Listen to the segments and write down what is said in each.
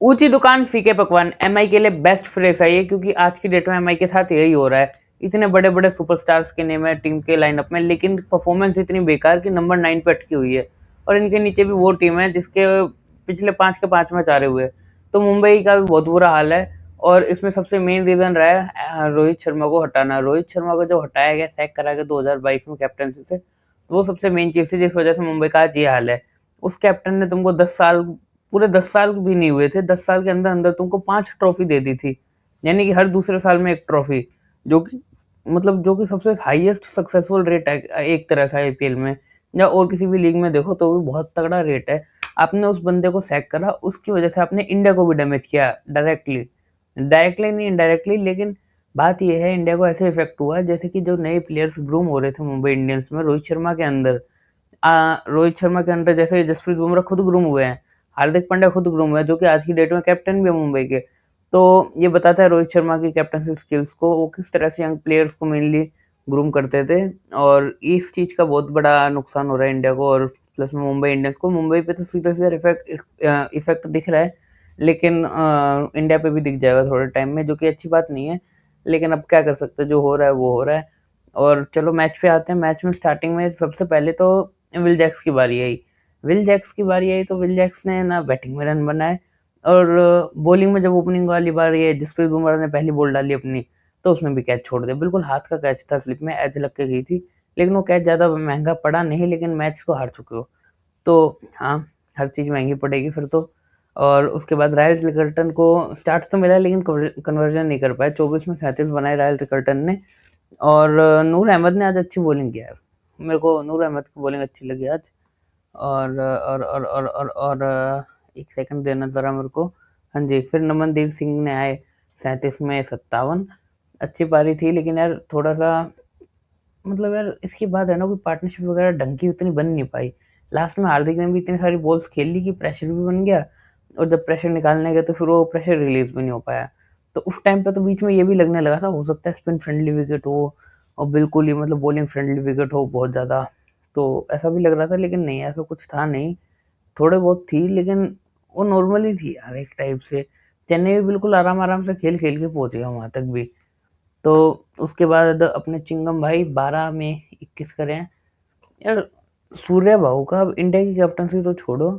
ऊंची दुकान फीके पकवान एमआई के लिए बेस्ट फ्रेज है ये, क्योंकि आज की डेट में एमआई के साथ यही हो रहा है। इतने बड़े बड़े सुपरस्टार्स के नेम है टीम के लाइनअप में, लेकिन परफॉर्मेंस इतनी बेकार कि नंबर 9 पे अटकी हुई है। और इनके नीचे भी वो टीम है जिसके पिछले 5 के 5 मैच हारे हुए। तो मुंबई का भी बहुत बुरा हाल है। और इसमें सबसे मेन रीजन रहा है रोहित शर्मा को हटाना। रोहित शर्मा को जो हटाया गया, सैक करा गया 2022 में कैप्टनसी से, वो सबसे मेन चीज थी जिस वजह से मुंबई का आज ये हाल है। उस कैप्टन ने तुमको 10 साल, पूरे 10 साल भी नहीं हुए थे, 10 साल के अंदर अंदर तुमको 5 ट्रॉफी दे दी थी। यानी कि हर दूसरे साल में एक ट्रॉफी, जो कि जो कि सबसे हाईएस्ट सक्सेसफुल रेट है एक तरह से आईपीएल में, या और किसी भी लीग में देखो तो भी बहुत तगड़ा रेट है। आपने उस बंदे को सैक करा, उसकी वजह से आपने इंडिया को भी डैमेज किया डायरेक्टली। डायरेक्टली नहीं, इनडायरेक्टली, लेकिन बात यह है इंडिया को ऐसे इफेक्ट हुआ जैसे कि जो नए प्लेयर्स ग्रूम हो रहे थे मुंबई इंडियंस में रोहित शर्मा के अंडर जैसे जसप्रीत बुमराह खुद ग्रूम हुए हैं, हार्दिक पांड्या खुद ग्रूम हुए हैं, जो कि आज की डेट में कैप्टन भी है मुंबई के। तो ये बताता है रोहित शर्मा की कैप्टनसी स्किल्स को, वो किस तरह से यंग प्लेयर्स को मेनली ग्रूम करते थे। और इस चीज का बहुत बड़ा नुकसान हो रहा है इंडिया को, और प्लस में मुंबई इंडियंस को। मुंबई पे तो सीधा सीधा इफेक्ट दिख रहा है, लेकिन इंडिया पे भी दिख जाएगा थोड़े टाइम में, जो कि अच्छी बात नहीं है। लेकिन अब क्या कर सकते हैं, जो हो रहा है वो हो रहा है। और चलो मैच पे आते हैं। मैच में स्टार्टिंग में सबसे पहले तो विल जैक्स की बारी आई। तो विल जैक्स ने ना बैटिंग में रन बनाए, और बॉलिंग में जब ओपनिंग वाली बार ये जसप्रीत बुमराह ने पहली बॉल डाली अपनी, तो उसमें भी कैच छोड़ दिया। बिल्कुल हाथ का कैच था, स्लिप में एज लग के गई थी, लेकिन वो कैच ज़्यादा महंगा पड़ा नहीं, लेकिन मैच तो हार चुके हो। तो हाँ, हर चीज़ महंगी पड़ेगी फिर तो। और उसके बाद रायल रिकल्टन को स्टार्ट तो मिला, लेकिन कन्वर्जन नहीं कर पाए। 24 में 37 बनाए रायल रिकल्टन ने। और नूर अहमद ने आज अच्छी बॉलिंग किया है। मेरे को नूर अहमद की बॉलिंग अच्छी लगी आज। और एक सेकंड देना ज़रा मेरे को। हाँ जी, फिर नमनदीप सिंह ने आए 37 में 57। अच्छी पारी थी, लेकिन यार थोड़ा सा यार इसके बाद है ना, कोई पार्टनरशिप वगैरह ढंग की उतनी बन नहीं पाई। लास्ट में हार्दिक ने भी इतनी सारी बॉल्स खेल ली कि प्रेशर भी बन गया, और जब प्रेशर निकालने गए तो फिर वो प्रेशर रिलीज भी नहीं हो पाया। तो उस टाइम पे तो बीच में ये भी लगने लगा था, हो सकता है स्पिन फ्रेंडली विकेट हो, और बिल्कुल ही बॉलिंग फ्रेंडली विकेट हो बहुत ज़्यादा। तो ऐसा भी लग रहा था, लेकिन नहीं, ऐसा कुछ था नहीं। थोड़े बहुत थी, लेकिन वो नॉर्मली थी यार एक टाइप से। चेन्नई भी बिल्कुल आराम आराम से खेल खेल के पहुंच गया वहां तक भी। तो उसके बाद अपने चिंगम भाई 12 में 21 करे हैं। यार सूर्या भाऊ का अब इंडिया की कैप्टनसी तो छोड़ो,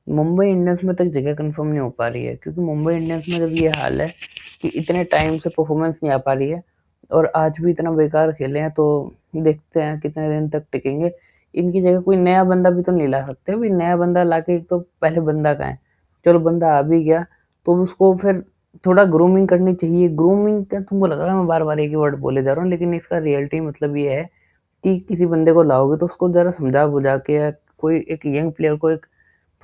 मुंबई इंडियंस में तक जगह कंफर्म नहीं हो पा रही है। क्योंकि मुंबई इंडियंस में जब ये हाल है कि इतने टाइम से परफॉर्मेंस नहीं आ पा रही है, और आज भी इतना बेकार खेले हैं, तो देखते हैं कितने दिन तक टिकेंगे। इनकी जगह कोई नया बंदा भी तो नहीं ला सकते भाई। नया बंदा लाके, एक तो पहले बंदा का है, चलो बंदा आ भी गया तो उसको फिर थोड़ा ग्रूमिंग करनी चाहिए। ग्रूमिंग का तुमको लग रहा है मैं बार बार एक ही वर्ड बोले जा रहा हूँ, लेकिन इसका रियलिटी ये है कि किसी बंदे को लाओगे तो उसको ज़रा समझा बुझा के, या कोई एक यंग प्लेयर को एक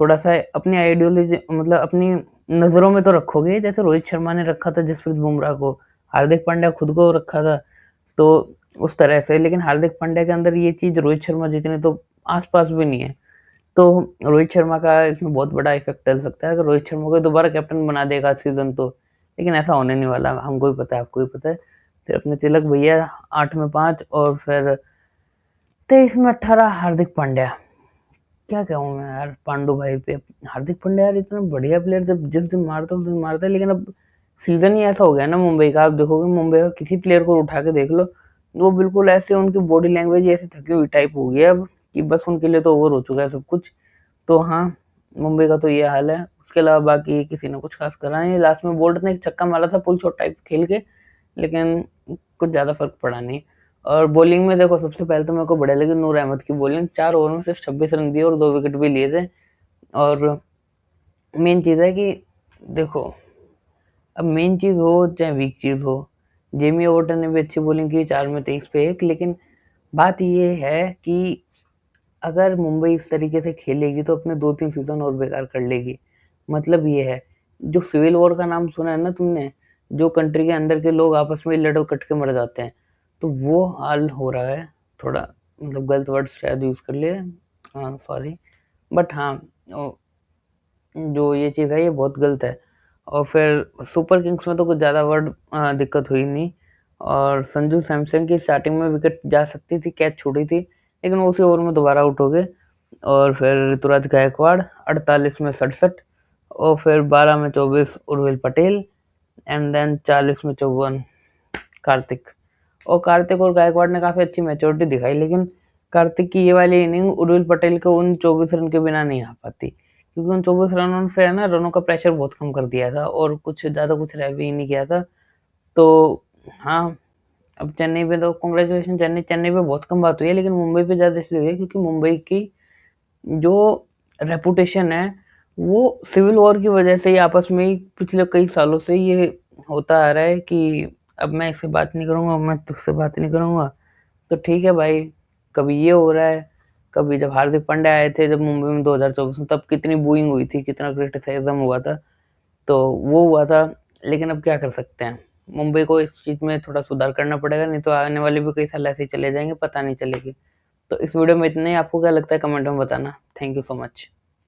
थोड़ा-सा अपनी आइडियोलॉजी, अपनी नज़रों में तो रखोगे। जैसे रोहित शर्मा ने रखा था जसप्रीत बुमराह को, हार्दिक पांड्या खुद को रखा था, तो उस तरह से। लेकिन हार्दिक पांड्या के अंदर ये चीज़ रोहित शर्मा जितनी तो आस-पास भी नहीं है। तो रोहित शर्मा का इसमें बहुत बड़ा इफ़ेक्ट डल सकता है अगर रोहित शर्मा को दोबारा कैप्टन बना देगा सीज़न तो। लेकिन ऐसा होने नहीं वाला, हमको भी पता है, आपको भी पता है। फिर अपने तिलक भैया 8 में 5, और फिर 23 में 18 हार्दिक पांड्या। क्या कहूँ मैं यार पांडू भाई पे। हार्दिक पांड्या यार इतना बढ़िया प्लेयर, जब जिस दिन मारता है उस दिन मारता है, लेकिन अब सीजन ही ऐसा हो गया ना मुंबई का। आप देखोगे मुंबई का किसी प्लेयर को उठा के देख लो, वो बिल्कुल ऐसे, उनकी बॉडी लैंग्वेज ऐसे थकी हुई टाइप हो गई है अब, कि बस उनके लिए तो ओवर हो चुका है सब कुछ। तो हाँ, मुंबई का तो ये हाल है। उसके अलावा बाकी किसी ने कुछ खास करा नहीं। लास्ट में बोल्ट ने एक छक्का मारा था पुल शॉट टाइप खेल के, लेकिन कुछ ज़्यादा फर्क पड़ा नहीं। और बॉलिंग में देखो, सबसे पहले तो मेरे को बढ़िया लगी नूर अहमद की बॉलिंग। 4 ओवर में सिर्फ 26 रन दिए और 2 विकेट भी लिए थे। और मेन चीज़ है कि देखो, अब मेन चीज़ हो चाहे वीक चीज़ हो, जेमी ओवर्टन ने भी अच्छी बॉलिंग की 4 में 23 पे 1। लेकिन बात ये है कि अगर मुंबई इस तरीके से खेलेगी तो अपने 2-3 सीज़न और बेकार कर लेगी। मतलब ये है, जो सिविल वॉर का नाम सुना है ना तुमने, जो कंट्री के अंदर के लोग आपस में लड़ कट के मर जाते हैं, तो वो हाल हो रहा है। थोड़ा गलत वर्ड शायद यूज़ कर लिए, हाँ सॉरी। बट हाँ, जो ये चीज़ है ये बहुत गलत है। और फिर सुपर किंग्स में तो कुछ ज़्यादा दिक्कत हुई नहीं। और संजू सैमसन की स्टार्टिंग में विकेट जा सकती थी, कैच छूटी थी, लेकिन उसी ओवर में दोबारा आउट हो गए। और फिर ऋतुराज गायकवाड़ 48 में 67। और फिर 12 में 24 उर्विल पटेल एंड देन 40 में 54 कार्तिक। और कार्तिक और गायकवाड़ ने काफ़ी अच्छी मैच्योरिटी दिखाई, लेकिन कार्तिक की ये वाली इनिंग उर्विल पटेल के उन 24 रन के बिना नहीं आ पाती, क्योंकि उन 24 रनों ने फिर ना रनों का प्रेशर बहुत कम कर दिया था और कुछ ज़्यादा कुछ रह भी नहीं गया था। तो हाँ, अब चेन्नई पे तो कांग्रेचुलेशन, चेन्नई पे बहुत कम बात हुई है, लेकिन मुंबई पे ज़्यादा इसलिए हुई है क्योंकि मुंबई की जो रेपुटेशन है वो सिविल वॉर की वजह से ही आपस में ही पिछले कई सालों से ये होता आ रहा है कि अब मैं इससे बात नहीं करूँगा, मैं तुझसे बात नहीं करूँगा। तो ठीक है भाई, कभी ये हो रहा है, कभी जब हार्दिक पांड्या आए थे जब मुंबई में 2024 में, तब कितनी बूइंग हुई थी, कितना क्रिटिसाइज्म हुआ था, तो वो हुआ था। लेकिन अब क्या कर सकते हैं, मुंबई को इस चीज़ में थोड़ा सुधार करना पड़ेगा, नहीं तो आने वाले भी कई साल ऐसे ही चले जाएंगे, पता नहीं चलेगी। तो इस वीडियो में इतना ही। आपको क्या लगता है कमेंट में बताना। Thank you so much.